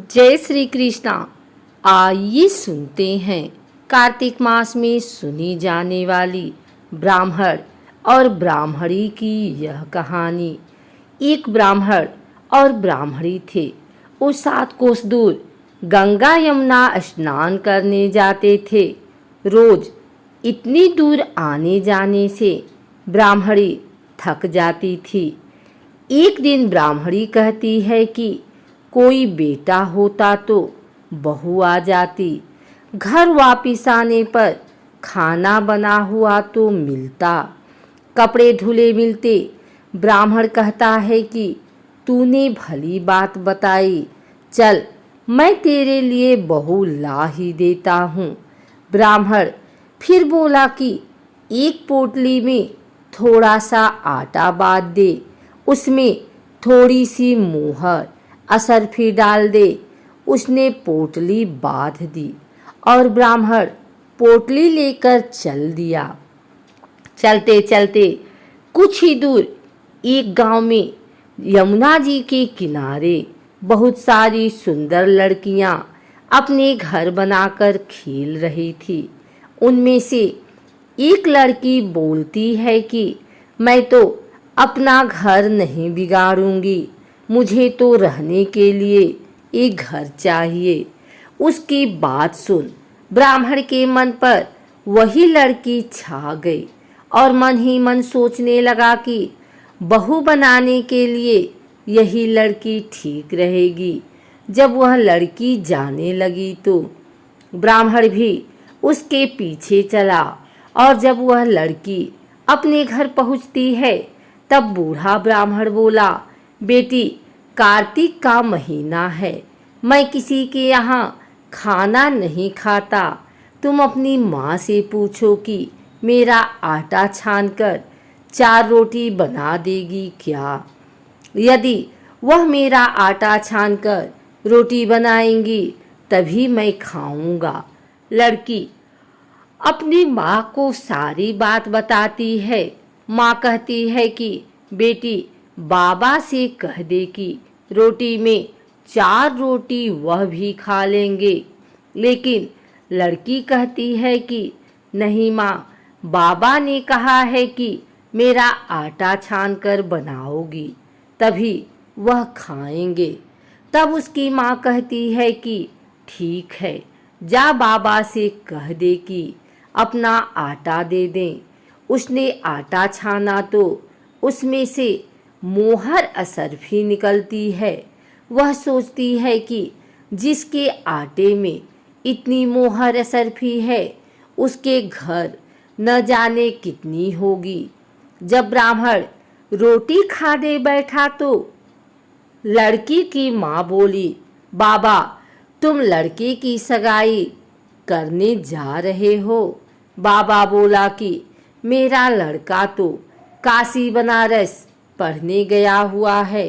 जय श्री कृष्णा। आइए सुनते हैं कार्तिक मास में सुनी जाने वाली ब्राह्मण और ब्राह्मणी की यह कहानी। एक ब्राह्मण और ब्राह्मणी थे। वो 7 कोस दूर गंगा यमुना स्नान करने जाते थे। रोज इतनी दूर आने जाने से ब्राह्मणी थक जाती थी। एक दिन ब्राह्मणी कहती है कि कोई बेटा होता तो बहू आ जाती। घर वापिस आने पर खाना बना हुआ तो मिलता, कपड़े धुले मिलते। ब्राह्मण कहता है कि तूने भली बात बताई, चल मैं तेरे लिए बहू ला ही देता हूँ। ब्राह्मण फिर बोला कि एक पोटली में थोड़ा सा आटा बांध दे, उसमें थोड़ी सी मोहर असरफी डाल दे। उसने पोटली बांध दी और ब्राह्मण पोटली लेकर चल दिया। चलते चलते कुछ ही दूर एक गांव में यमुना जी के किनारे बहुत सारी सुंदर लड़कियां अपने घर बनाकर खेल रही थी। उनमें से एक लड़की बोलती है कि मैं तो अपना घर नहीं बिगाड़ूंगी, मुझे तो रहने के लिए एक घर चाहिए। उसकी बात सुन ब्राह्मण के मन पर वही लड़की छा गई और मन ही मन सोचने लगा कि बहू बनाने के लिए यही लड़की ठीक रहेगी। जब वह लड़की जाने लगी तो ब्राह्मण भी उसके पीछे चला और जब वह लड़की अपने घर पहुंचती है तब बूढ़ा ब्राह्मण बोला, बेटी कार्तिक का महीना है, मैं किसी के यहाँ खाना नहीं खाता। तुम अपनी माँ से पूछो कि मेरा आटा छानकर 4 रोटी बना देगी क्या। यदि वह मेरा आटा छानकर रोटी बनाएंगी तभी मैं खाऊंगा। लड़की अपनी माँ को सारी बात बताती है। माँ कहती है कि बेटी बाबा से कह दे कि रोटी में 4 रोटी वह भी खा लेंगे। लेकिन लड़की कहती है कि नहीं माँ, बाबा ने कहा है कि मेरा आटा छान कर बनाओगी तभी वह खाएंगे। तब उसकी माँ कहती है कि ठीक है, जा बाबा से कह दे कि अपना आटा दे दें। उसने आटा छाना तो उसमें से मोहर असरफी निकलती है। वह सोचती है कि जिसके आटे में इतनी मोहर असरफी है उसके घर न जाने कितनी होगी। जब ब्राह्मण रोटी खाने बैठा तो लड़की की माँ बोली, बाबा तुम लड़के की सगाई करने जा रहे हो। बाबा बोला कि मेरा लड़का तो काशी बनारस पढ़ने गया हुआ है,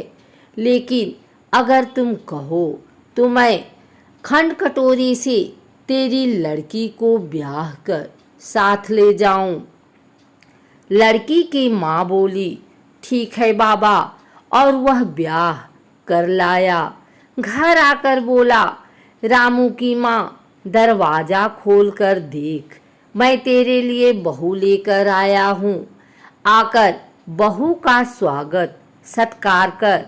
लेकिन अगर तुम कहो तो मैं खंड कटोरी से तेरी लड़की को ब्याह कर साथ ले जाऊं। लड़की की माँ बोली, ठीक है बाबा, और वह ब्याह कर लाया। घर आकर बोला, रामू की माँ दरवाजा खोल कर देख, मैं तेरे लिए बहू लेकर आया हूँ। आकर बहू का स्वागत सत्कार कर।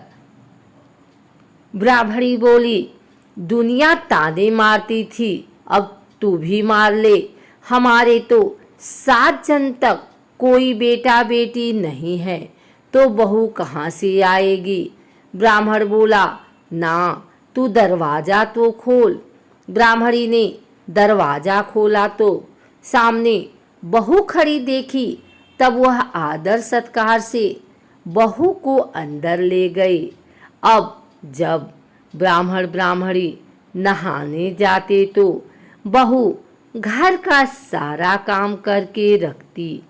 ब्राह्मणी बोली, दुनिया ताने मारती थी, अब तू भी मार ले। हमारे तो 7 जन तक कोई बेटा बेटी नहीं है तो बहू कहाँ से आएगी। ब्राह्मण बोला, ना तू दरवाजा तो खोल। ब्राह्मणी ने दरवाजा खोला तो सामने बहू खड़ी देखी। तब वह आदर सत्कार से बहू को अंदर ले गई। अब जब ब्राह्मण ब्राह्मणी नहाने जाते तो बहू घर का सारा काम करके रखती,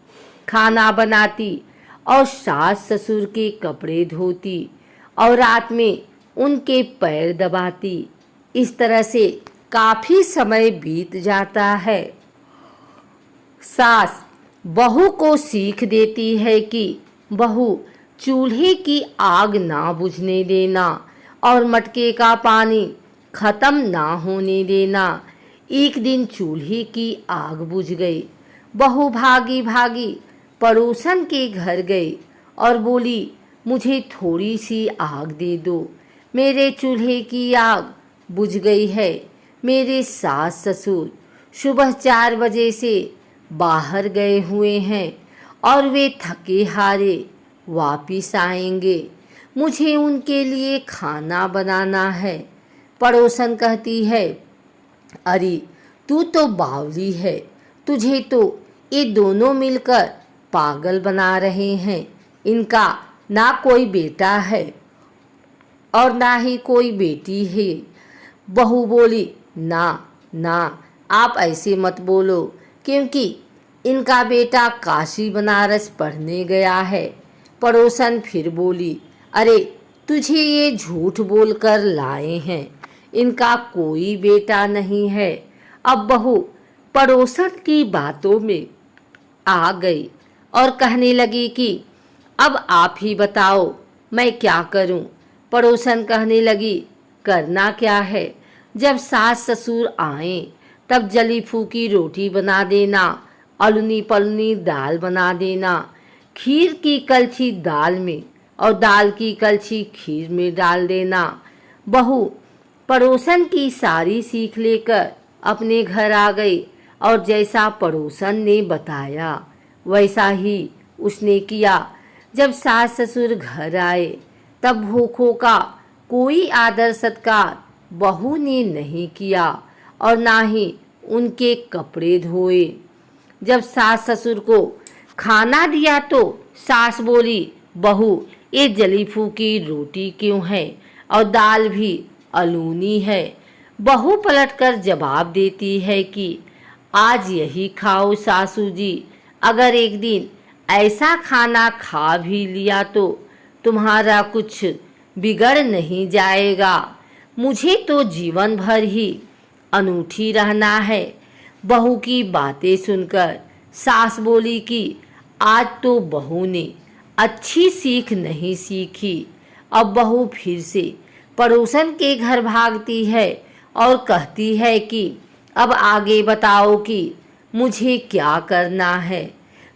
खाना बनाती और सास ससुर के कपड़े धोती और रात में उनके पैर दबाती। इस तरह से काफी समय बीत जाता है। सास बहू को सीख देती है कि बहू चूल्हे की आग ना बुझने देना और मटके का पानी खत्म ना होने देना। एक दिन चूल्हे की आग बुझ गई। बहू भागी भागी पड़ोसन के घर गई और बोली, मुझे थोड़ी सी आग दे दो, मेरे चूल्हे की आग बुझ गई है। मेरे सास ससुर सुबह 4 बजे से बाहर गए हुए हैं और वे थके हारे वापिस आएंगे। मुझे उनके लिए खाना बनाना है। पड़ोसन कहती है, अरे तू तो बावली है, तुझे तो ये दोनों मिलकर पागल बना रहे हैं। इनका ना कोई बेटा है और ना ही कोई बेटी है। बहू बोली, ना ना, आप ऐसे मत बोलो, क्योंकि इनका बेटा काशी बनारस पढ़ने गया है। पड़ोसन फिर बोली, अरे तुझे ये झूठ बोलकर लाए हैं, इनका कोई बेटा नहीं है। अब बहू पड़ोसन की बातों में आ गई और कहने लगी कि अब आप ही बताओ मैं क्या करूं। पड़ोसन कहने लगी, करना क्या है, जब सास ससुर आए तब जली फूकी रोटी बना देना, अलुनी पलनी दाल बना देना, खीर की कलछी दाल में और दाल की कलछी खीर में डाल देना। बहू पड़ोसन की सारी सीख लेकर अपने घर आ गई और जैसा पड़ोसन ने बताया वैसा ही उसने किया। जब सास ससुर घर आए तब भूखों का कोई आदर सत्कार बहू ने नहीं किया और ना ही उनके कपड़े धोए। जब सास ससुर को खाना दिया तो सास बोली, बहू ये जली फूकी रोटी क्यों है और दाल भी अलूनी है। बहू पलटकर जवाब देती है कि आज यही खाओ सासू जी, अगर एक दिन ऐसा खाना खा भी लिया तो तुम्हारा कुछ बिगड़ नहीं जाएगा। मुझे तो जीवन भर ही अनूठी रहना है। बहू की बातें सुनकर सास बोली कि आज तो बहू ने अच्छी सीख नहीं सीखी। अब बहू फिर से पड़ोसन के घर भागती है और कहती है कि अब आगे बताओ कि मुझे क्या करना है।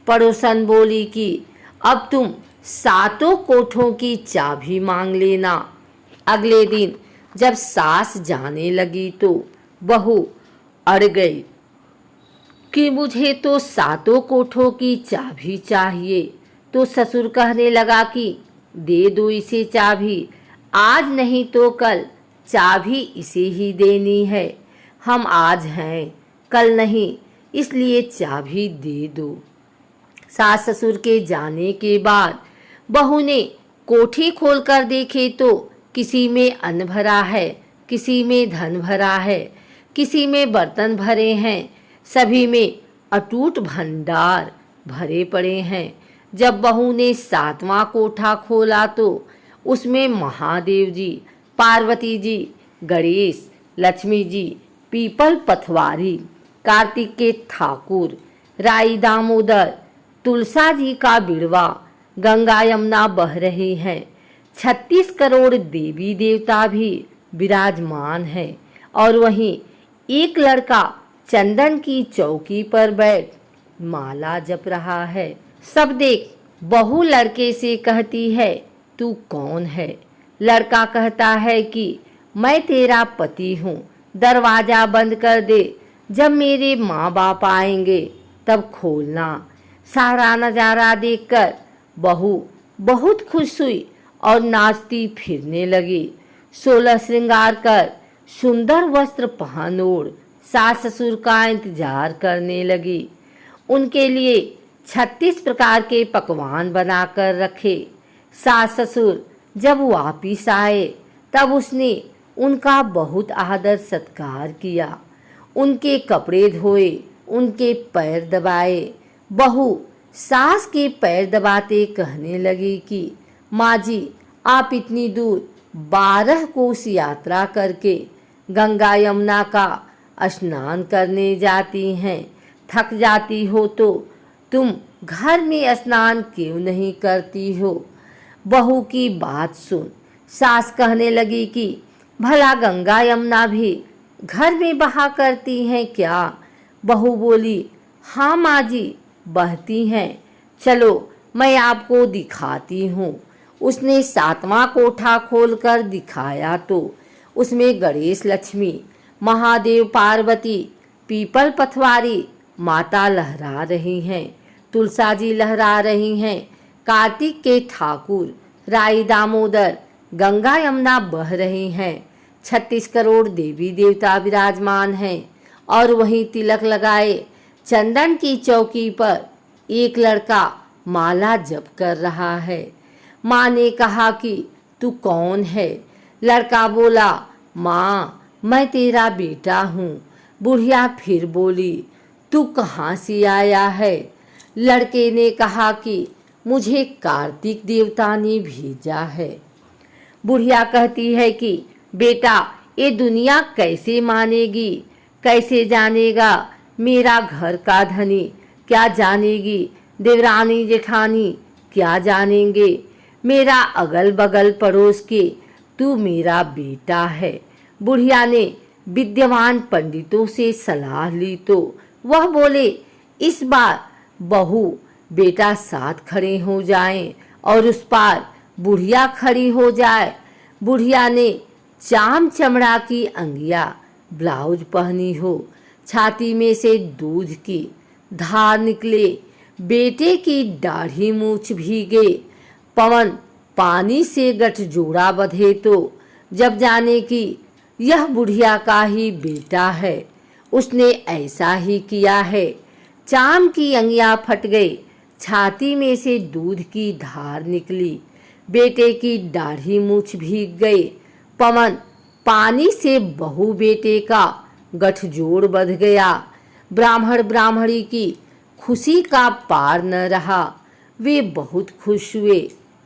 पड़ोसन बोली कि अब तुम 7 कोठों की चाबी मांग लेना। अगले दिन जब सास जाने लगी तो बहू अड़ गई कि मुझे तो 7 कोठों की चाबी चाहिए। तो ससुर कहने लगा कि दे दो इसे चाबी, आज नहीं तो कल चाबी इसे ही देनी है। हम आज हैं कल नहीं, इसलिए चाबी दे दो। सास ससुर के जाने के बाद बहू ने कोठी खोलकर देखे तो किसी में अन्न भरा है, किसी में धन भरा है, किसी में बर्तन भरे हैं, सभी में अटूट भंडार भरे पड़े हैं। जब बहू ने 7वां कोठा खोला तो उसमें महादेव जी, पार्वती जी, गणेश, लक्ष्मी जी, पीपल पथवारी, कार्तिक के ठाकुर, राई दामोदर, तुलसा जी का बिड़वा, गंगा यमुना बह रही हैं। 36 करोड़ देवी देवता भी विराजमान हैं और वहीं एक लड़का चंदन की चौकी पर बैठ माला जप रहा है। सब देख बहू लड़के से कहती है, तू कौन है? लड़का कहता है कि मैं तेरा पति हूँ, दरवाजा बंद कर दे, जब मेरे माँ बाप आएंगे तब खोलना। सारा नज़ारा देखकर बहू बहुत खुश हुई और नाचती फिरने लगी। 16 श्रृंगार कर सुंदर वस्त्र पहन ओढ़ सास ससुर का इंतजार करने लगी। उनके लिए 36 प्रकार के पकवान बनाकर रखे। सास ससुर जब वापिस आए तब उसने उनका बहुत आदर सत्कार किया, उनके कपड़े धोए, उनके पैर दबाए। बहू सास के पैर दबाते कहने लगी कि माँ जी, आप इतनी दूर 12 कोस यात्रा करके गंगा यमुना का स्नान करने जाती हैं, थक जाती हो तो तुम घर में स्नान क्यों नहीं करती हो? बहू की बात सुन सास कहने लगी कि भला गंगा यमुना भी घर में बहा करती हैं क्या? बहू बोली, हाँ माँ जी, बहती हैं। चलो मैं आपको दिखाती हूँ। उसने 7वां कोठा खोलकर दिखाया तो उसमें गणेश लक्ष्मी, महादेव पार्वती, पीपल पथवारी माता लहरा रही हैं, तुलसा जी लहरा रही हैं, कार्तिक के ठाकुर राई दामोदर, गंगा यमुना बह रही हैं, 36 करोड़ देवी देवता विराजमान हैं और वहीं तिलक लगाए चंदन की चौकी पर एक लड़का माला जप कर रहा है। माँ ने कहा कि तू कौन है? लड़का बोला, माँ मैं तेरा बेटा हूँ। बुढ़िया फिर बोली, तू कहाँ से आया है? लड़के ने कहा कि मुझे कार्तिक देवता ने भेजा है। बुढ़िया कहती है कि बेटा ये दुनिया कैसे मानेगी, कैसे जानेगा मेरा घर का धनी, क्या जानेगी देवरानी जेठानी, क्या जानेंगे मेरा अगल बगल पड़ोस के, तू मेरा बेटा है। बुढ़िया ने विद्यमान पंडितों से सलाह ली तो वह बोले, इस बार बहू बेटा साथ खड़े हो जाएं और उस पार बुढ़िया खड़ी हो जाए। बुढ़िया ने चाम चमड़ा की अंगिया ब्लाउज पहनी हो, छाती में से दूध की धार निकले, बेटे की दाढ़ी मूछ भीगे, पवन पानी से गठजोड़ा बंधे तो जब जाने कि यह बुढ़िया का ही बेटा है, उसने ऐसा ही किया है। चाम की अंगियां फट गई, छाती में से दूध की धार निकली, बेटे की दाढ़ी मूछ भीग गई, पवन पानी से बहू बेटे का गठजोड़ बंध गया। ब्राह्मण ब्राह्मणी की खुशी का पार न रहा, वे बहुत खुश हुए।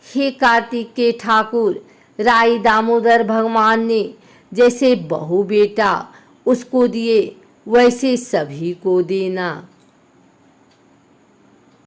हे कार्तिक के ठाकुर राई दामोदर भगवान ने जैसे बहू बेटा उसको दिए वैसे सभी को देना।